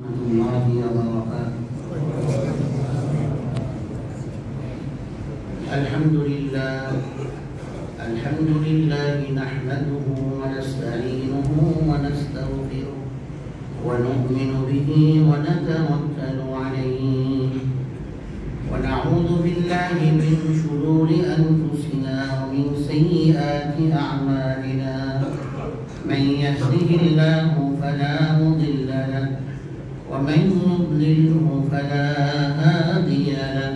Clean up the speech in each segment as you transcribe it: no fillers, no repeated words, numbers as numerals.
الله وبركاته. الحمد لله نحمده ونستعينه ونستغفره ونؤمن به ونتوكل عليه ونعوذ بالله من شرور أنفسنا ومن سيئات أعمالنا. من يهده الله فلا مضل له ومن يضلله فلا هادي له.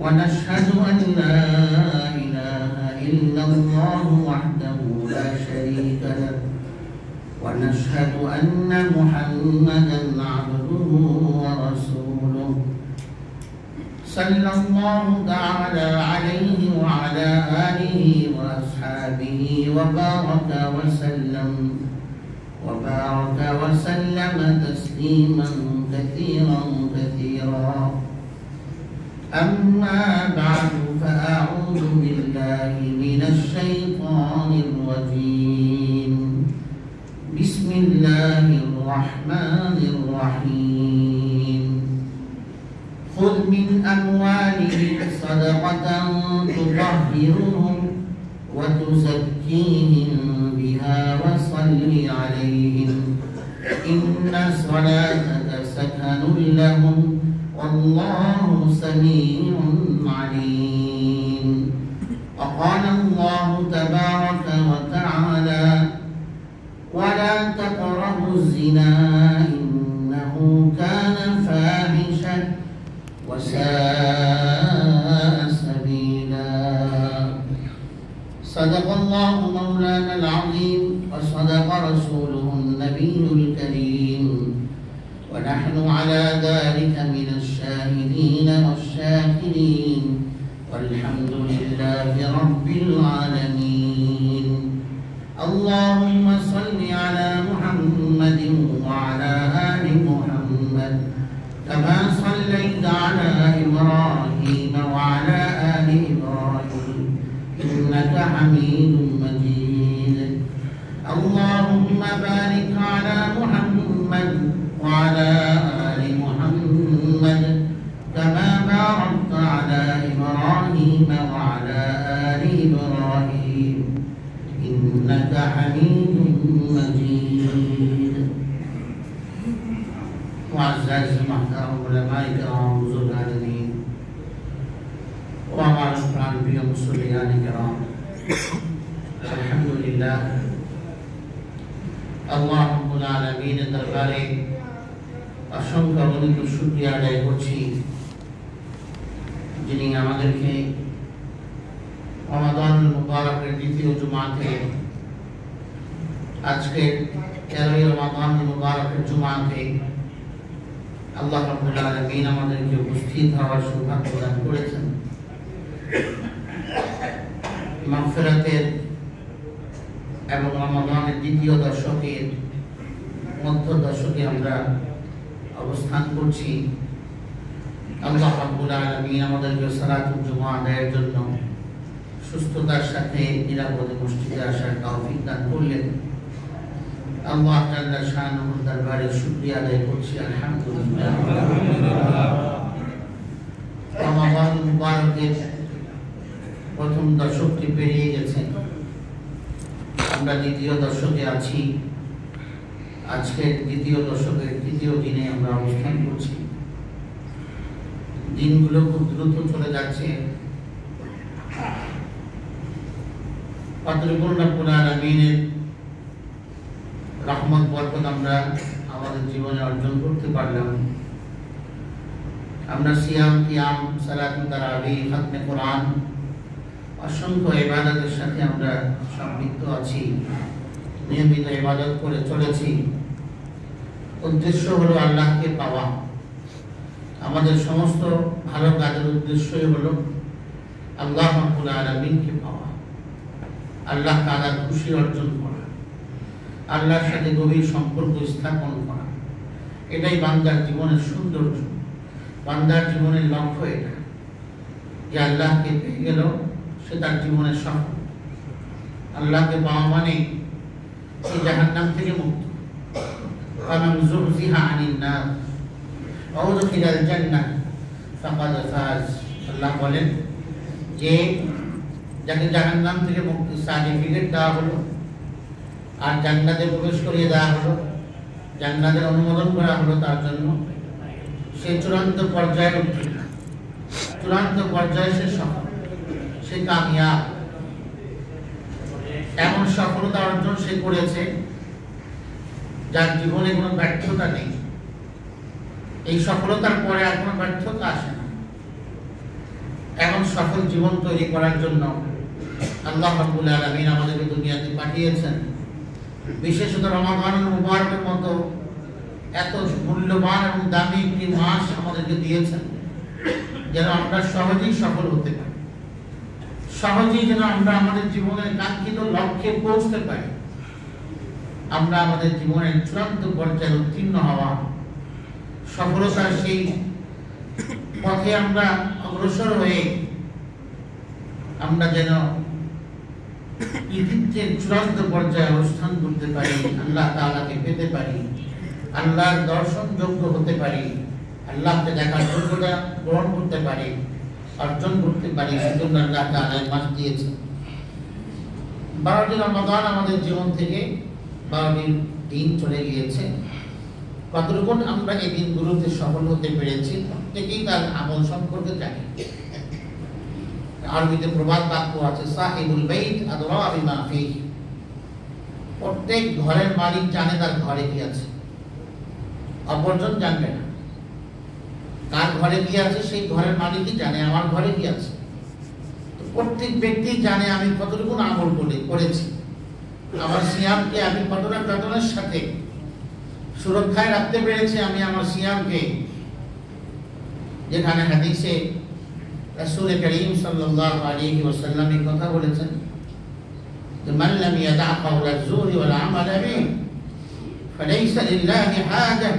ونشهد أن لا إله إلا الله وحده لا شريك له ونشهد أن محمدا عبده ورسوله صلى الله تعالى عليه وعلى آله وأصحابه وبارك وسلم تسليما كثيرا. أما بعد فأعوذ بالله من الشيطان الرجيم. بسم الله الرحمن الرحيم. خذ من أموالهم صدقة تطهرهم وتزكيهم بها وصل عليهم إن صلاتك سكن لهم والله سميع عليم. وقال الله تبارك وتعالى: ولا تقربوا الزنا إنه كان فاحشة وساء سبيلا. صدق الله مولانا العظيم وصدق رسوله النبي الكريم ونحن على ذلك من الشاهدين والشاكرين والحمد لله رب العالمين. اللهم صل على محمد وعلى آل محمد كما صليت على إبراهيم وعلى آل إبراهيم إنك حميد مجيد. اللهم بارك على محمد وعلى آل محمد كما باركت على إبراهيم وعلى آل إبراهيم إنك حميد مجيد. معزز محترم علماء کرام بزرگان وعمار القرآن প্রিয় মুসল্লিয়ান کرام, আলহামদুলিল্লাহ আল্লাহ রাব্বুল আলামিনের দরবারে অসংখ্য অগণিত শুকরিয়া আদায় করছি, যিনি আমাদেরকে রমাদান মুবারকের দ্বিতীয় জুমাতে, আজকে 13 রমাদান মুবারকের জুমাতে আল্লাহ রাব্বুল আলামিন আমাদেরকে উপস্থিত হওয়ার সৌভাগ্য দান করেছেন। মাগফিরাতের এবং রমাদানের দ্বিতীয় দশকের মধ্য দশকে আমরা অবস্থান করছি। আল্লাহ রাব্বুল আলামিন আমাদেরকে সালাতুল জুমা আদায়ের জন্য সুস্থতার সাথে নিরাপদে মসজিদে আসার তৌফিক দান করলেন। আল্লাহ তাআলা শানুর দরবারে শুকরিয়া আদায় করছি, আলহামদুলিল্লাহ। রমাদান মুবারকের প্রথম দশকটি পেরিয়ে গেছে, আমরা দ্বিতীয় দশকে আছি। আজকে দ্বিতীয় দশকের তৃতীয় দিনে আমরা অবস্থান করছি। দিনগুলো খুব দ্রুত চলে যাচ্ছে। রব্বুল আলামিনের রহমত বরকত আমরা আমাদের জীবনে অর্জন করতে পারলাম। আমরা সিয়াম, কিয়াম, সালাতুত তারাবি, খতমে কোরআন, অসংখ্য ইবাদতের সাথে আমরা সম্পৃক্ত আছি, নিয়মিত ইবাদত করে চলেছি। উদ্দেশ্য হলো আল্লাহকে পাওয়া। আমাদের সমস্ত ভালো কাজের উদ্দেশ্যই হলো আল্লাহ রাব্বুল আলামিনকে পাওয়া, আল্লাহ তাআলার খুশি অর্জন করা, আল্লাহর সাথে গভীর সম্পর্ক স্থাপন করা। এটাই বান্দার জীবনের সৌন্দর্য, বান্দার জীবনের লক্ষ্য এটা, যে আল্লাহকে পেয়ে গেল সে তার জীবনের সফল। আল্লাহকে পাওয়া মানে সে জাহান্নাম থেকে মুক্ত, ফামান যুহজিহা আনিন নার ওয়া উদখিলাল জান্নাহ ফাকাদ ফাজ। আল্লাহ বলেন যে যাকে জাহান্নাম থেকে মুক্তির সার্টিফিকেট দেওয়া হলো আর জান্নাতে প্রবেশ করিয়ে দেওয়া হলো, জান্নাতের অনুমোদন করা হলো তার জন্য, সে চূড়ান্ত পর্যায়ে উত্তীর্ণ, চূড়ান্ত পর্যায়ে সে সফল, সে কামিয়াব। এমন সফলতা অর্জন সে করেছে যার জীবনে কোনো ব্যর্থতা নেই। এই সফলতার পরে আর কোনো ব্যর্থতা আসে না। এমন সফল জীবন তৈরি করার জন্য আল্লাহ রাব্বুল আলামিন আমাদেরকে দুনিয়াতে পাঠিয়েছেন। বিশেষত রমাদানুল মুবারকের মতো এত মূল্যবান এবং দামি একটি মাস আমাদেরকে দিয়েছেন যেন আমরা সহজেই সফল হতে পারি, সহজেই যেন আমরা আমাদের জীবনের কাঙ্ক্ষিত লক্ষ্যে পৌঁছতে পারি, আমরা আমাদের জীবনের চূড়ান্ত পর্যায়ে উত্তীর্ণ হওয়া, সফলতার সেই পথে আমরা অগ্রসর হয়ে আমরা যেন পৃথিবীর চূড়ান্ত পর্যায়ে অবস্থান করতে পারি, আল্লাহ তাআলাকে পেতে পারি, আল্লাহর দর্শন যোগ্য হতে পারি, আল্লাহকে দেখার যোগ্যতা গ্রহণ করতে পারি, অর্জন করতে পারি। সেজন্য আল্লাহ তাআলা মাস দিয়েছে। 12টি রমাদান আমাদের জীবন থেকে 12টি দিন চলে গিয়েছে। কতটুকু আমরা এই দিনগুলোতে সফল হতে পেরেছি প্রত্যেকেই তার আমল সম্পর্কে জানি। আরবিতে প্রবাদ বাক্য আছে, সাহিবুল বাইত আদরা বিমা ফিহি। প্রত্যেক ঘরের মালিক জানে তার ঘরে কি আছে, অপরজন জানবে না। কার ঘরে কি আছে সেই ঘরের মালিকই জানে আমার ঘরে কি আছে। তো প্রত্যেক ব্যক্তি জানে আমি কতটুকু আমল করেছি, আমার সিয়ামকে আমি কতটা যত্নের সাথে সুরক্ষায় রাখতে পেরেছি আমি আমার সিয়ামকে। যেখানে হাদিসে রাসূল করিম সাল্লাল্লাহু আলাইহি ওয়াসাল্লাম এই কথা বলেছেন যে মান লাম ইয়াদা কাওলা যুরি ওয়াল আমাল বিহি ফালাইসা লিল্লাহি হাজা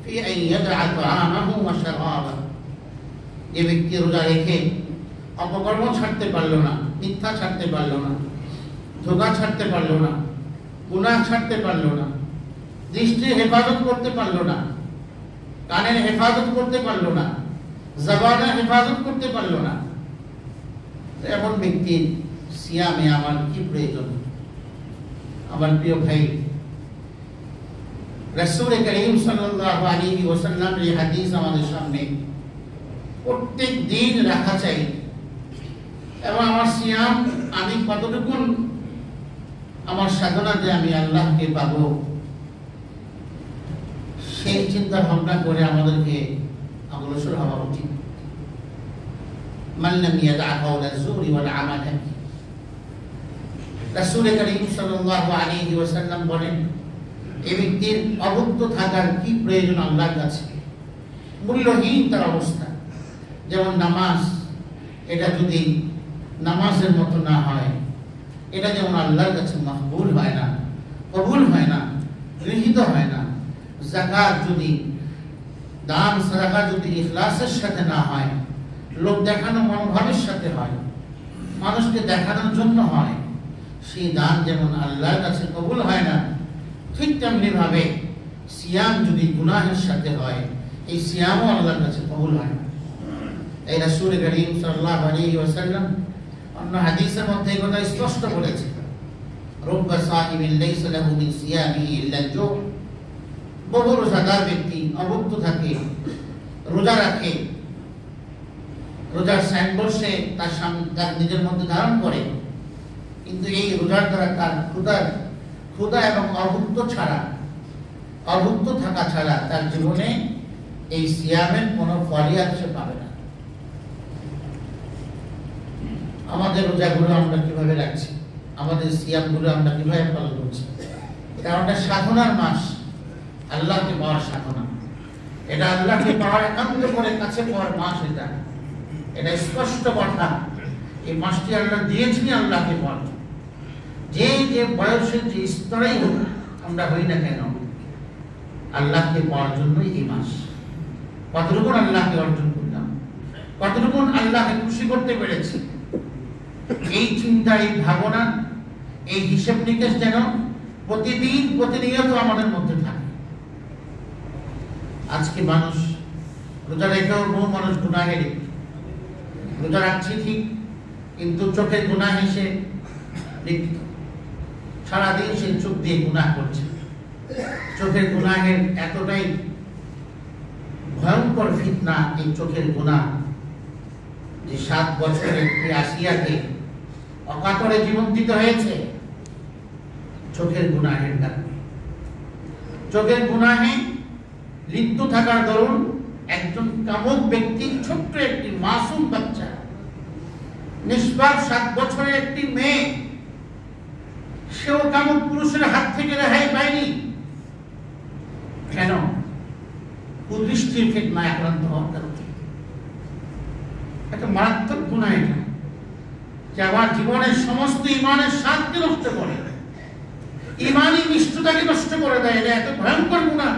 ফি আন ইয়াদা তাআমাহু ওয়া শারাবাহু। যে ব্যক্তি রোজা রেখে অপকর্ম ছাড়তে পারলো না, মিথ্যা ছাড়তে পারলো না, ধোঁকা ছাড়তে পারলো না, গুনাহ ছাড়তে পারলো না, দৃষ্টির হেফাজত করতে পারলো না, কানের হেফাজত করতে পারলো না, জবানের হেফাজত করতে পারলো না, এমন ব্যক্তির সিয়ামে আমার কি প্রয়োজন? আমার প্রিয় ভাই, রাসূল করিম সাল্লাল্লাহু আলাইহি ওয়াসাল্লামের এই হাদিস আমাদের সামনে প্রত্যেক দিন রাখা চাই। এবং আমার সিয়াম আমি কতটুকু আমার সাধনাতে আমি আল্লাহকে পাবো সেই চিন্তা ভাবনা করে আমাদেরকে অগ্রসর হওয়া উচিত। মান লাম ইয়াদা কাওলা যুরি ওয়াল আমাল বিহি। রাসূল করিম সাল্লাল্লাহু আলাইহি ওয়াসাল্লাম বলেন এই ব্যক্তির অভুক্ত থাকার কি প্রয়োজন আল্লাহর কাছে, মূল্যহীন তার অবস্থা। যেমন নামাজ, এটা যদি নামাজের মতো না হয়, এটা যেমন আল্লাহর কাছে মকবুল হয় না, কবুল হয় না, গৃহীত হয় না। যাকাত যদি, দান সাদাকা যদি ইখলাসের সাথে না হয়, লোক দেখানো মনোভাবের সাথে হয়, মানুষকে দেখানোর জন্য হয়, সেই দান যেমন আল্লাহর কাছে কবুল হয় না, ঠিক তেমনি ভাবে সিয়াম যদি গুনাহের সাথে হয়, এই সিয়ামও আল্লাহর কাছে কবুল হয় না। এই রাসূল করিম সাল্লাল্লাহু আলাইহি ওয়াসাল্লাম অন্য হাদিসের মধ্যে এই কথা স্পষ্ট বলেছে, রুব্বা সাইমিন লাইসা লাহু মিন সিয়ামিহি ইল্লা আল-জু'। বহু রোজাদার ব্যক্তি অভুক্ত থাকে, রোজা রাখে, রোজার সাইনবোর্ড সে তার সামনে তার নিজের মধ্যে ধারণ করে, কিন্তু এই রোজার দ্বারা তার ক্ষুধা এবং অভুক্ত থাকা ছাড়া তার জীবনে এই সিয়ামের কোনো ফলই আর সে পাবে না। আমাদের রোজাগুলো আমরা কিভাবে রাখছি, আমাদের সিয়ামগুলো আমরা কিভাবে পালন করছি? এটা আমাদের সাধনার মাস, আল্লাহকে পাওয়ার সাধনা। এটা আল্লাহকে পাওয়ার একান্ত করে কাছে পাওয়ার মাস। এটা স্পষ্ট কথা। এই মাসটি আল্লাহ দিয়েছেন আল্লাহকে পাওয়ার। যে যে বয়সের যে স্তরেই হোক আমরা হই না কেন, আল্লাহকে পাওয়ার জন্যই এই মাস। কতটুকু আল্লাহকে অর্জন করলাম, কতটুকু আল্লাহকে খুশি করতে পেরেছি, এই চিন্তা, এই ভাবনা, এই হিসেব নিকেশ যেন প্রতিদিন প্রতিনিয়ত আমাদের মধ্যে থাকে। আজকে মানুষ রোজা রেখেও বহু মানুষ গুনাহে লিপ্ত। রোজা রাখছি ঠিক, কিন্তু চোখের গুনাহে সে লিপ্ত। সারাদিন সে চোখ দিয়ে গুনাহ করছে। চোখের গুনাহের এতটাই ভয়ঙ্কর ফিতনা এই চোখের গুনাহ যে 7 বছরের একটি আসিয়াকে অকাতরে জীবন দিতে হয়েছে চোখের গুনাহের কারণে। চোখের গুনাহে লিপ্ত থাকার দরুন একজন কামুক ব্যক্তি, ছোট্ট একটি মাসুম বাচ্চা, নিষ্পাপ 7 বছরের একটি মেয়ে, সেও কামুক পুরুষের হাত থেকে রেহাই পায়নি। কেন? কুদৃষ্টির ফিতনায় আক্রান্ত হওয়ার কারণে। একটা মারাত্মক গুনাহ এটা, যে আমার জীবনের সমস্ত ইমানের স্বাদকে নষ্ট করে, ইমানি নিষ্ঠতাকে নষ্ট করে দেয়। এটা এত ভয়ঙ্কর গুনাহ।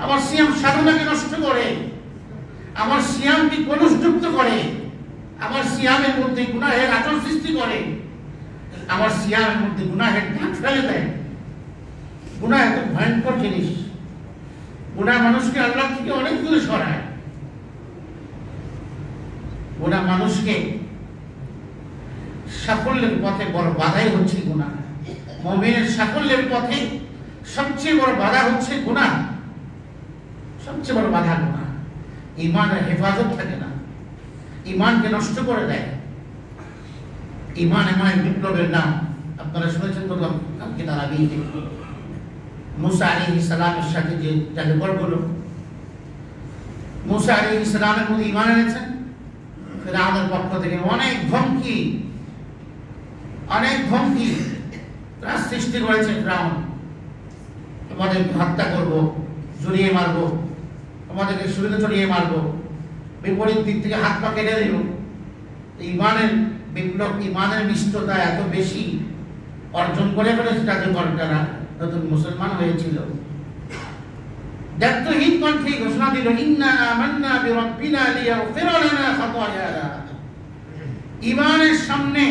আমার সিয়াম সাধনাকে নষ্ট করে, আমার সিয়ামকে কলুষযুক্ত করে, আমার সিয়ামের মধ্যে গুনাহের আচর সৃষ্টি করে, আমার সিয়ামের মধ্যে গুনাহের দাগ ফেলে দেয়। গুনাহ এত ভয়ঙ্কর জিনিস। গুনাহ মানুষকে আল্লাহ থেকে অনেক দূরে সরায়। গুনাহ মানুষকে সাফল্যের পথে বড় বাধাই হচ্ছে গুনাহ। মুমিনের সাফল্যের পথে সবচেয়ে বড় বাধা হচ্ছে গুনাহ। সবচেয়ে বড় বাধা গুনাহ। ঈমানের হেফাজত থাকে না, ঈমানকে নষ্ট করে দেয়। ঈমান এমন এক বিপ্লবের নাম, আপনারা শুনেছেন তো কালকে তারাবিতে মুসা আলাইহিস সালামের সাথে যে জাদুকর গুলো মুসা আলাইহিস সালামের মধ্যে ঈমান এনেছেন, ফিরআউনের পক্ষ থেকে অনেক ধমকি ত্রাস সৃষ্টি করেছে ফিরআউন। তোমাদের হত্যা করব, জড়িয়ে মারবো, তোমাদেরকে শরীরে চড়িয়ে মারবো, বিপরীত দিক থেকে হাত পা কেটে দেব। ঈমানের বিপ্লব, ঈমানের মিষ্টতা এত বেশি অর্জন করে ফেলেছে জাদুকররা, নতুন মুসলমান হয়েছিল। দায়িত্বহীন কণ্ঠে ঘোষণা দিল, ইন্না আমান্না বিরাব্বিনা লিয়াগফিরা লানা খাতায়ানা। ঈমানের সামনে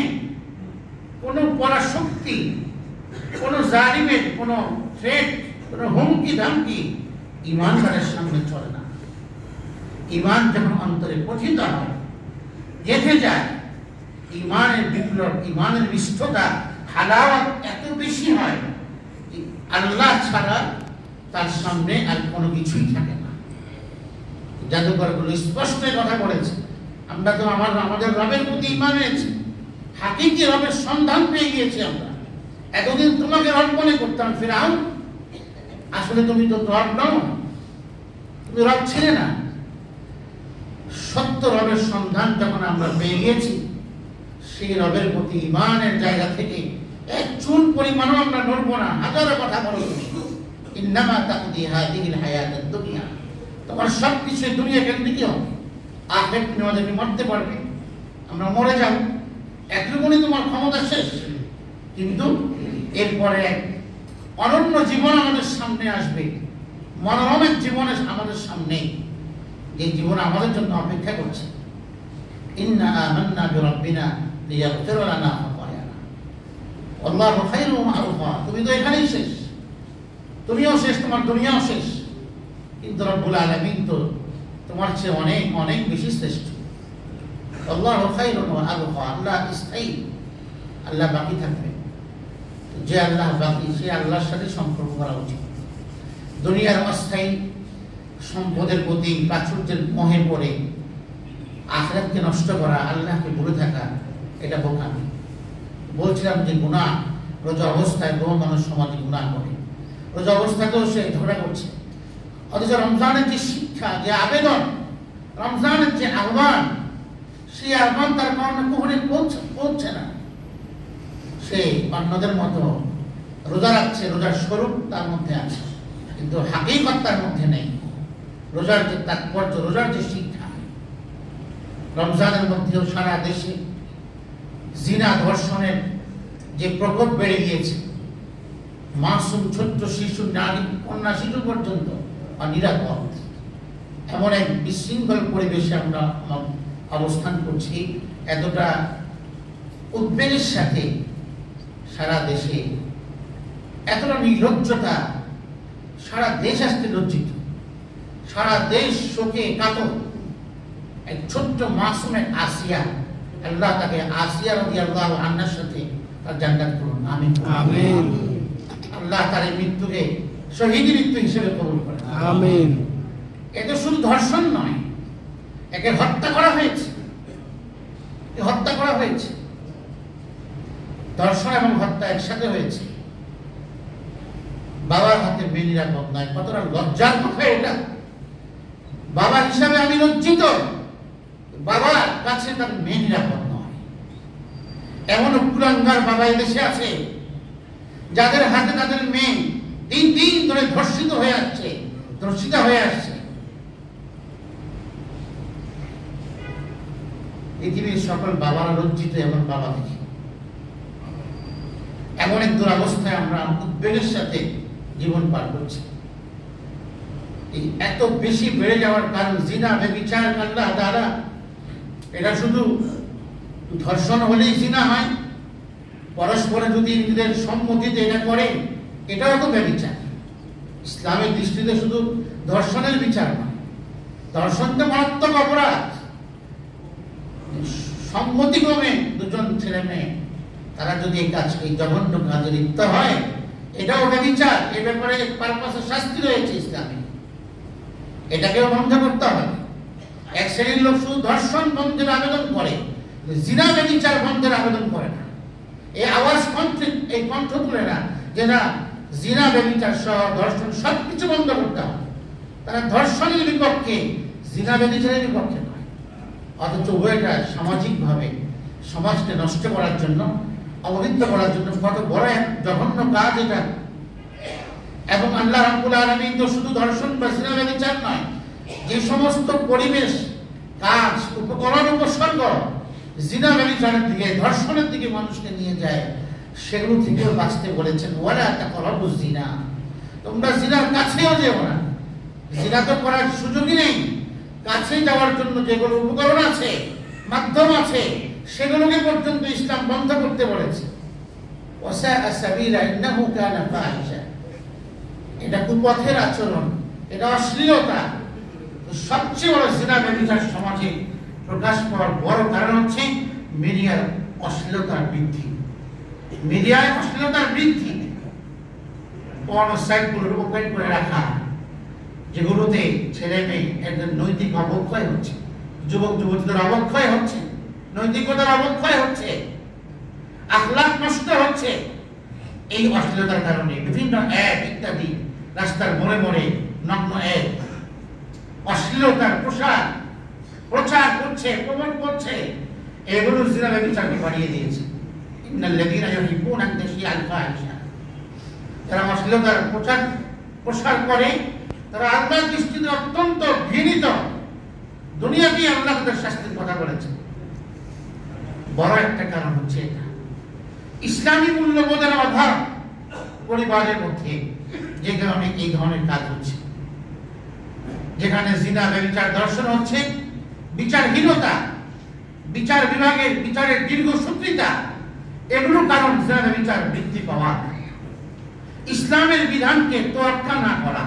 কোনো পরাশক্তি, কোনো জালিমের কোনো থ্রেট, কোনো হুমকি ধামকি ঈমানদারের সামনে চলে না। ঈমান যখন অন্তরে পতিত হয়, গেঁথে যায়, ঈমানের বিপ্লব, ঈমানের মিষ্টতা, হালাওয়াত এত বেশি হয়, আল্লাহ ছাড়া তার সামনে আর কোনো কিছুই থাকে না। জাদুকরগুলো স্পষ্ট কথা বলেছে, আমরা তো আমাদের রবের প্রতি ঈমান এনেছি, হাকিকি রবের সন্ধান পেয়ে গিয়েছি আমরা। এতদিন তোমাকে রব মনে করতাম ফিরআউন, আসলে তুমি তো রব নও, তুমি রব ছিলে না। সত্য রবের সন্ধান যখন আমরা পেয়ে গিয়েছি, সেই রবের প্রতি ঈমানের জায়গা থেকে এক চুল পরিমাণও আমরা নড়বো না। হাজারো কথা বলো তুমি, ইন্নামা তাকদি হাদিহিল হায়াতুদ দুনিয়া, তোমার সবকিছু দুনিয়া কেন্দ্রিক হবে। আখিরাত তুমি আমাদেরকে মরতে পারবে, আমরা মরে যাব, একটুকুনি তোমার ক্ষমতা শেষ। কিন্তু এরপরে এক অনন্য জীবন আমাদের সামনে আসবে, মনোরম এক জীবন আমাদের সামনে, এই জীবন আমাদের জন্য অপেক্ষা করছে। ইন্না আমান্না বিরাব্বিনা লিয়াগফিরা লানা খাতায়ানা আল্লাহু খায়রুম আরফা। তুমি তো এখানেই শেষ, তুমিও শেষ, তোমার দুনিয়াও শেষ, কিন্তু রব্বুল আলামিন তো তোমার চেয়ে অনেক অনেক বেশি শ্রেষ্ঠ। আল্লাহু খায়রুম আরফা, আল্লাহ স্থায়ী, আল্লাহ বাকি থাকবে। যে আল্লাহ বাকি, সে আল্লাহর সাথে সম্পর্ক করা উচিত। দুনিয়ার অস্থায়ী সম্পদের প্রতি প্রাচুর্যের মোহে পড়ে আখিরাতকে নষ্ট করা, আল্লাহকে ভুলে থাকা, এটা বোকামি। বলছিলাম যে গুনাহ, রোজা অবস্থায় বহু মানুষ সমাজে গুনাহ করে, রোজা অবস্থাতেও সে ঝগড়া করছে। অথচ রমজানের যে শিক্ষা, যে আবেদন, রমজানের যে আহ্বান, সেই আহ্বান তার কারণে কখনোই পৌঁছে না। সে অন্যদের মতো রোজা রাখছে, রোজার স্বরূপ তার মধ্যে আছে, কিন্তু হাকিকত তার মধ্যে নেই। রোজার যে তাৎপর্য, রোজার যে শিক্ষা, রমজানের মধ্যেও সারা দেশে জিনা ধর্ষণের যে প্রকোপ বেড়ে গিয়েছে, মাসুম ছোট্ট শিশু, নারী, কন্যা শিশু পর্যন্ত নিরাপদ, এমন এক বিশৃঙ্খল পরিবেশে আমরা অবস্থান করছি। এতটা উদ্বেগের সাথে সারা দেশে এতটা নির্লজ্জতা, সারা দেশ আজকে লজ্জিত, সারা দেশ শোকে কাতর। এক ছোট্ট মাসুমের আসিয়া, আল্লাহ তাকে আসিয়া রাদিয়াল্লাহু আনহার সাথে তার জান্নাত করুন, আমিন আমিন। আল্লাহ তার এই মৃত্যুকে শহীদ মৃত্যু হিসেবে কবুল করেন, আমিন। এটা শুধু ধর্ষণ নয়, একে হত্যা করা হয়েছে, হত্যা করা হয়েছে, ধর্ষণ এবং হত্যা একসাথে হয়েছে। বাবার হাতে মেয়ে নিরাপদ নয়, কতটা লজ্জার কথা এটা। বাবা হিসাবে আমি লজ্জিত, বাবার কাছে তার মেয়ে নিরাপদ নয়। এমন কুলাঙ্গার বাবা এদেশে আছে যাদের হাতে তাদের মেয়ে দিন দিন ধরে ধর্ষিত হয়ে আসছে, ধর্ষিতা হয়ে আসছে। পৃথিবীর সকল বাবারা লজ্জিত এমন বাবা দেখি। এমন এক দুরবস্থায় আমরা উদ্বেগের সাথে জীবন পার করছি। এই এত বেশি বেড়ে যাওয়ার কারণ জিনা, ব্যভিচার, আল্লাহ তাআলা এটা শুধু ধর্ষণ হলেই জিনা হয়, পরস্পরে যদি নিজেদের সম্মতিতে এটা করে এটাও তো ব্যভিচার। ইসলামের দৃষ্টিতে শুধু ধর্ষণের বিচার নয়, ধর্ষণ তো মারাত্মক অপরাধ। সম্মতিক্রমে দুজন ছেলে মেয়ে তারা যদি এই কাজ, এই জঘন্য কাজে লিপ্ত হয়, এটাও ব্যভিচার। এ ব্যাপারে পারপাসে শাস্তি রয়েছে ইসলামে, এটাকেও বন্ধ করতে হবে। এক শ্রেণীর লোক শুধু ধর্ষণ বন্ধের আবেদন করে, জিনা ব্যভিচার বন্ধের আবেদন করে না। এই আওয়াজ এই কণ্ঠ তুলে না যে না, জিনা ব্যভিচার সহ ধর্ষণ সবকিছু বন্ধ করতে হবে। তারা ধর্ষণের বিপক্ষে, জিনা ব্যভিচারের বিপক্ষে নয়। অথচ উভয়টা সামাজিকভাবে সমাজকে নষ্ট করার জন্য, অবহিত করার জন্য কত বড় এক জঘন্য কাজ এটা। এবং আল্লাহ রাব্বুল আলামিন তো শুধু ধর্ষণ বা জিনা ব্যভিচার নয়, যে সমস্ত পরিবেশ, কাজ, উপকরণ, উপসর্গ জিনা ব্যভিচারের দিকে, ধর্ষণের দিকে মানুষকে নিয়ে যায়, সেগুলো থেকেও বাঁচতে বলেছেন। ওয়ালা তাকরাবুজ জিনা, তোমরা জিনার কাছেও যেও না। জিনা তো করার সুযোগই নেই, কাছে যাওয়ার জন্য যেগুলো উপকরণ আছে, মাধ্যম আছে, সেগুলোকে পর্যন্ত ইসলাম বন্ধ করতে বলেছে। ওয়াসাআ সাবিলা ইন্নাহু কানা ফাহিশা, এটা কুপথের আচরণ, এটা অশ্লীলতা। সবচেয়ে বড় জিনা ব্যভিচার সমাজে প্রকাশ পাওয়ার বড় কারণ হচ্ছে মিডিয়ার অশ্লীলতার বৃদ্ধি। মিডিয়ায় অশ্লীলতার বৃদ্ধি, পর্ন সাইটগুলো ওপেন করে রাখা, যেগুলোতে ছেলে মেয়ে এদের নৈতিক অবক্ষয় হচ্ছে, যুবক যুবতীদের অবক্ষয় হচ্ছে, নৈতিকতার অবক্ষয় হচ্ছে, আখলাক নষ্ট হচ্ছে। এই অশ্লীলতার কারণে বিভিন্ন অ্যাড ইত্যাদি রাস্তার মোড়ে মোড়ে নগ্ন অ্যাড, অশ্লীলতার প্রচার করছে, প্রমোট করছে। এগুলো জিনা ব্যভিচারকে বাড়িয়ে দিয়েছে। ইন্নাল্লাযীনা ইউহিব্বুনা আন তাশিয়া আল ফাহিশা, যারা অশ্লীলতার প্রসার করে তারা আল্লাহর দৃষ্টিতে অত্যন্ত ঘৃণিত। দুনিয়াতে আল্লাহ তাদের শাস্তির কথা বলেছে। বড় একটা কারণ হচ্ছে এটা, ইসলামী মূল্যবোধের অভাব পরিবারের মধ্যে, যে কারণে এই ধরনের কাজ হচ্ছে। যেখানে জিনা, ব্যভিচার, ধর্ষণ হচ্ছে, বিচারহীনতা, বিচার বিভাগের বিচারের দীর্ঘসূত্রিতা, এগুলো কারণ জিনা ব্যভিচার বৃদ্ধি পাওয়া। ইসলামের বিধানকে তোয়াক্কা না করা,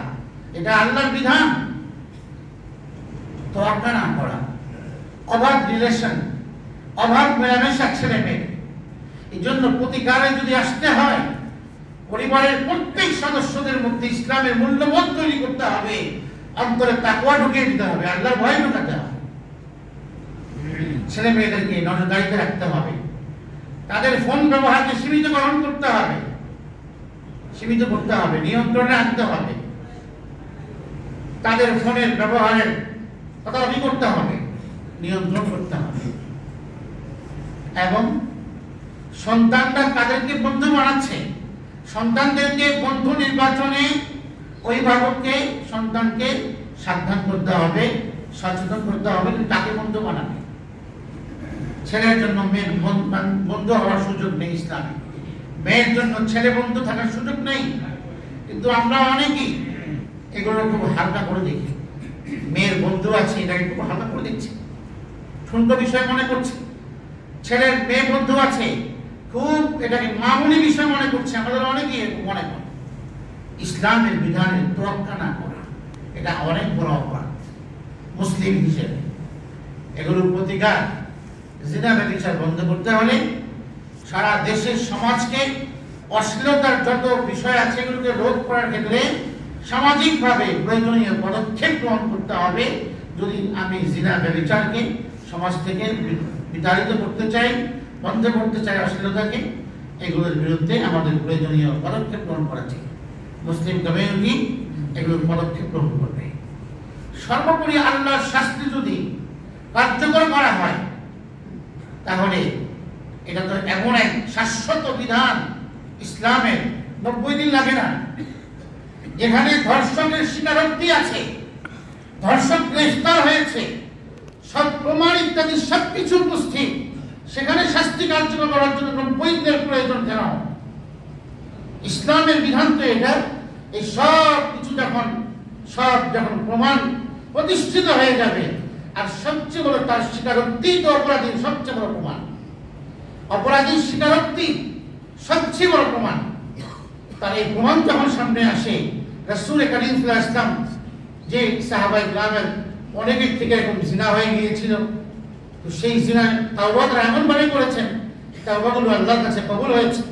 এটা আল্লাহর বিধান, তোয়াক্কা না করা, অবাধ রিলেশন, অবাধ মেলামেশা ছেলে মেয়ে। এই জন্য প্রতিকারে যদি আসতে হয়, পরিবারের প্রত্যেক সদস্যদের মধ্যে ইসলামের মূল্যবোধ তৈরি করতে হবে, অন্তরে তাকওয়া ঢুকিয়ে দিতে হবে, আল্লাহর ভয় ঢুকাতে হবে। ছেলে মেয়েদেরকে নজরদারিতে রাখতে হবে, তাদের ফোন ব্যবহারকে সীমিতকরণ করতে হবে, সীমিত করতে হবে, নিয়ন্ত্রণে আনতে হবে। তাদের ফোনের ব্যবহারের তদারকি করতে হবে, নিয়ন্ত্রণ করতে হবে। এবং সন্তানরা তাদেরকে বন্ধু বানাচ্ছে, সন্তানদেরকে বন্ধু নির্বাচনে অভিভাবককে, সন্তানকে সাবধান করতে হবে, সচেতন করতে হবে তাকে বন্ধু বানাবে। ছেলের জন্য মেয়ের বন্ধু হওয়ার সুযোগ নেই ইসলামে, মেয়ের জন্য ছেলে বন্ধু থাকার সুযোগ নেই। কিন্তু আমরা অনেকেই এগুলো খুব হালকা করে দেখি। মেয়ের বন্ধু আছে, এটাকে খুব হালকা করে দেখছি, ঠুনকো বিষয় মনে করছি। ছেলের মেয়ে বন্ধু আছে, খুব এটাকে মামুলি বিষয় মনে করছে। আমাদের অনেকেই এরকম মনে করে। ইসলামের বিধানের তোয়াক্কা না করা, এটা অনেক বড় অপরাধ মুসলিম হিসেবে। এগুলোর প্রতিকার, জিনা ব্যভিচার বন্ধ করতে হলে সারা দেশের সমাজকে অশ্লীলতার যত বিষয় আছে এগুলোকে রোধ করার ক্ষেত্রে সামাজিকভাবে প্রয়োজনীয় পদক্ষেপ গ্রহণ করতে হবে। যদি আমি জিনা ব্যভিচারকে সমাজ থেকে বিতাড়িত করতে চাই, বন্ধ করতে চাই অশ্লীলতাকে, এগুলোর বিরুদ্ধে আমাদের প্রয়োজনীয় পদক্ষেপ গ্রহণ করা চাই। মুসলিম কমিউনিটি এগুলোর পদক্ষেপ গ্রহণ করবে। সর্বোপরি আল্লাহর শাস্তি যদি কার্যকর করা হয় তাহলে এটা তো এমন এক শাশ্বত বিধান ইসলামের, 90 দিন লাগে না। যেখানে ধর্ষণের স্বীকারোক্তি আছে, ধর্ষক গ্রেফতার হয়েছে, সব প্রমাণ ইত্যাদি সবকিছু উপস্থিত, সেখানে শাস্তি কার্যকর করার জন্য 90 দিনের প্রয়োজন কেন? ইসলামের বিধান তো এটা। এই সব কিছু যখন প্রমাণ প্রতিষ্ঠিত হয়ে যাবে, আর সবচেয়ে বড় তার স্বীকারোক্তি তো অপরাধীর সবচেয়ে বড় প্রমাণ। অপরাধীর স্বীকারোক্তি সবচেয়ে বড় প্রমাণ। তার এই প্রমাণ যখন সামনে আসে, রাসূল কারীম সাল্লাল্লাহু আলাইহি ওয়াসাল্লাম যে সাহাবায়ে কেরামের অনেকের থেকে এরকম জিনা হয়ে গিয়েছিল, তো সেই জিনা তাওবা এমন ভাবে করেছেন, তাওবাগুলো আল্লাহর কাছে কবুল হয়েছে।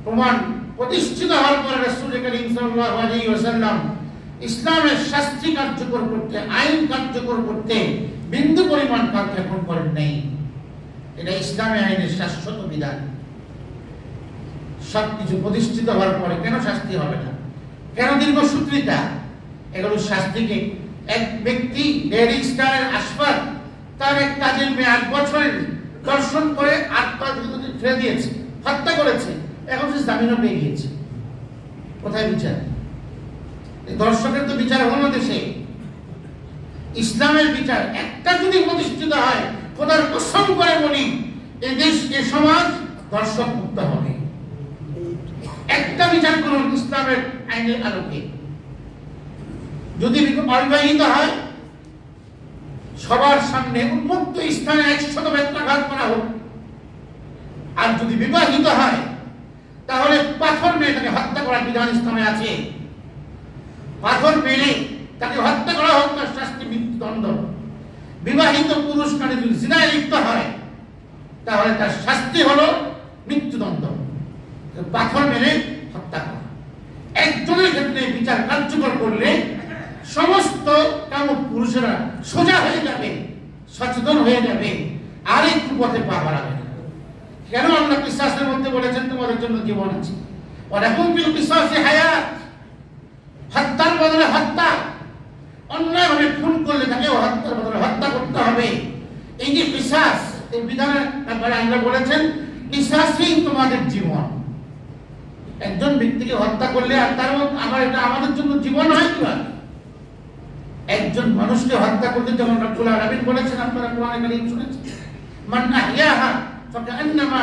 প্রমাণ প্রতিষ্ঠিত হওয়ার পরে রাসূল কারীম সাল্লাল্লাহু আলাইহি ওয়াসাল্লাম ইসলামের শাস্তি কার্যকর করতে, আইন কার্যকর করতে বিন্দু পরিমাণ কার্যক্রম করেন নাই। এটা ইসলামী আইনের শাশ্বত বিধান। সবকিছু প্রতিষ্ঠিত হওয়ার পরে কেন শাস্তি হবে না? কেন দীর্ঘসূত্রিতা? এগুলো শাস্তিকে এক ব্যক্তি ডেয়ারি স্টারের আশফাক তার এক কাজের মেয়ে 8 বছরের দর্শন করে 8 পা ফেলে দিয়েছে, হত্যা করেছে, এখন সে জামিনও পেয়ে গিয়েছে। কোথায় বিচার? দর্শকের তো বিচার হলো দেশে। ইসলামের বিচার একটা যদি প্রতিষ্ঠিত হয়, খোদার কসম করে বলি, এই দেশ, এই সমাজ দর্শক মুক্ত হবে। একটা বিচার করুন ইসলামের আইনের আলোকে। যদি অবিবাহিত হয়, সবার সামনে উন্মুক্ত স্থানে 100 বেত্রাঘাত করা হোক। আর যদি বিবাহিত হয়, তাহলে পাথর মেরে তাকে হত্যা করার বিধান ইসলামে আছে। পাথর মেরে তাকে হত্যা করা হোক, তার শাস্তি মৃত্যুদণ্ড। বিবাহিত পুরুষ নারী যদি জিনায় লিপ্ত হয়, তাহলে তার শাস্তি হলো মৃত্যুদণ্ড, পাথর মেরে হত্যা করা। একজনের ক্ষেত্রে বিচার কার্যকর করলে সমস্ত কামুক পুরুষেরা সোজা হয়ে যাবে, সচেতন হয়ে যাবে, আর একটু পথে পা বাড়াবে না। কেন আল্লাহ কিসাসের মধ্যে বলেছেন তোমাদের জন্য জীবন আছে, ওয়ালাকুম ফিল কিসাসি হায়াত। হত্যার বদলে হত্যা, অন্যায়ভাবে খুন করলে তাকে হত্যার বদলে হত্যা করতে হবে। এই যে কিসাস, এই বিধানের ব্যাপারে আল্লাহ বলেছেন কিসাসই তোমাদের জীবন। একজন ব্যক্তিকে হত্যা করলে আর তার আবার এটা আমাদের জন্য জীবন হয় কি? একজন মানুষকে হত্যা করতে যেমন রব্বুল আলামিন বলেছেন, আপনারা কোরআনে কারীম শুনেছেন, মান আহইয়াহা ফাকান্নামা,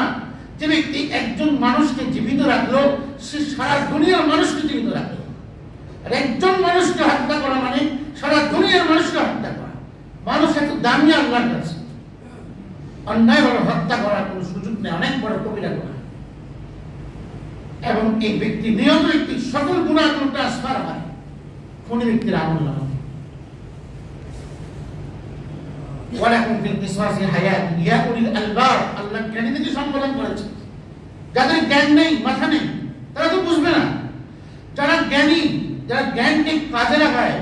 যে ব্যক্তি একজন মানুষকে জীবিত রাখলো, সে সারা দুনিয়ার মানুষকে জীবিত রাখলো। আর একজন মানুষকে হত্যা করা মানে সারা দুনিয়ার মানুষকে হত্যা করা। মানুষ এত দামি আল্লাহর কাছে, অন্যায়ভাবে হত্যা করার কোনো সুযোগ নেই, অনেক বড় কবিরা করা। এবং এই ব্যক্তি নিহত ব্যক্তি সকল গুনাহগুলো ট্রান্সফার হয় খুনি ব্যক্তির আমলনামায়। ওয়ালাকুম ফিল কিসাসি হায়াত ইয়া উলিল আলবাব, আল্লাহ জ্ঞানীদেরকে সম্বোধন করেছে। যাদের জ্ঞান নেই, মাথা নেই, তারা তো বুঝবে না। যারা জ্ঞানী, যারা জ্ঞানকে কাজে লাগায়,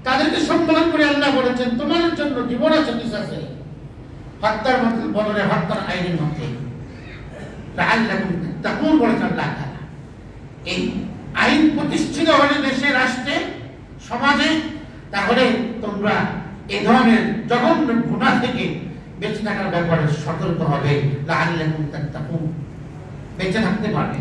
তাদেরকে সম্বোধন করে আল্লাহ বলেছেন তোমাদের জন্য জীবন আছে কিসাসে, হত্যার বদলে হত্যার আইনের মধ্যে। লাআল্লাকুম তাকুন বলেছেন আল্লাহ তাআলা। এই আইন প্রতিষ্ঠিত হলে দেশে, রাষ্ট্রে, সমাজে, তাহলে তোমরা এই ধরনের জঘন্য গুনাহ থেকে বেঁচে থাকার ব্যাপারে সতর্ক হবে। লাআল্লাকুম তাত্তাকুন, বেঁচে থাকতে পারবে।